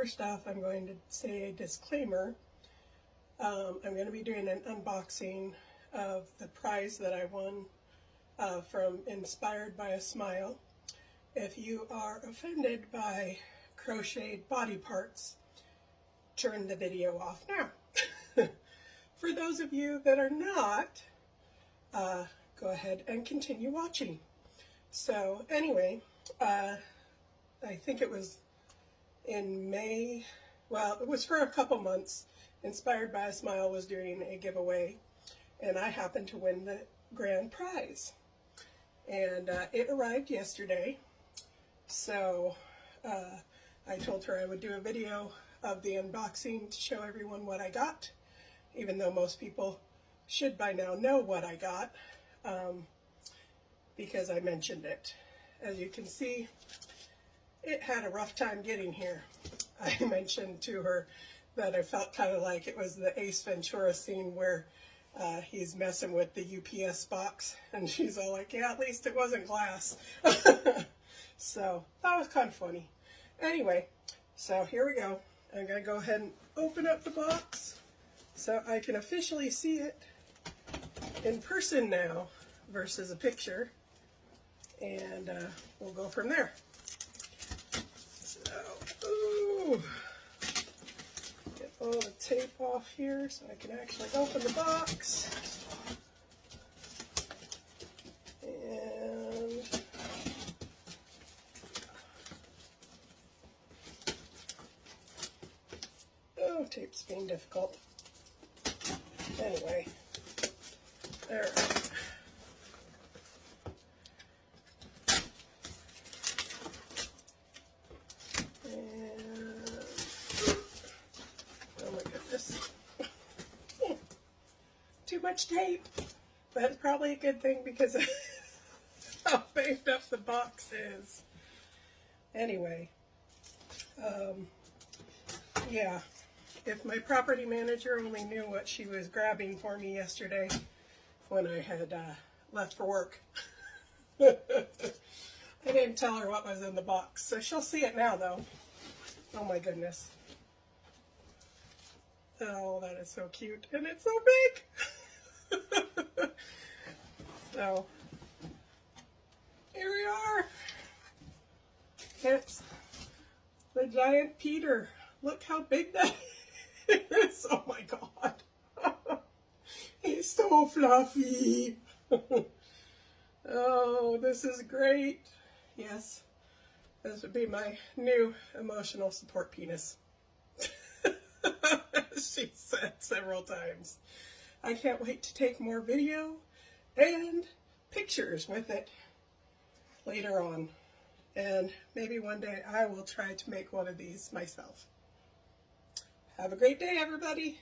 first off, I'm going to say a disclaimer. I'm going to be doing an unboxing of the prize that I won from Inspired by a Smile. If you are offended by crocheted body parts, turn the video off now. For those of you that are not, go ahead and continue watching. So anyway, I think it was in May, well, it was for a couple months. Inspired by a Smile was doing a giveaway, and I happened to win the grand prize. And it arrived yesterday, so I told her I would do a video of the unboxing to show everyone what I got, even though most people should by now know what I got, because I mentioned it. As you can see, it had a rough time getting here. I mentioned to her that I felt kind of like it was the Ace Ventura scene where he's messing with the UPS box, and she's all like, yeah, at least it wasn't glass. So that was kind of funny. Anyway, so here we go. I'm going to go ahead and open up the box so I can officially see it in person now versus a picture, and we'll go from there. So, ooh. Get all the tape off here so I can actually open the box. And oh, tape's being difficult. Anyway, there. Too much tape. That's probably a good thing because of how banged up the box is. Anyway, yeah, if my property manager only knew what she was grabbing for me yesterday when I had left for work. I didn't tell her what was in the box, so she'll see it now though. Oh my goodness. Oh, that is so cute, and it's so big. So, here we are. It's the giant Peter. Look how big that is. Oh my God. He's so fluffy. Oh, this is great. Yes, this would be my new emotional support penis. She said several times. I can't wait to take more video and pictures with it later on. And maybe one day I will try to make one of these myself. Have a great day, everybody.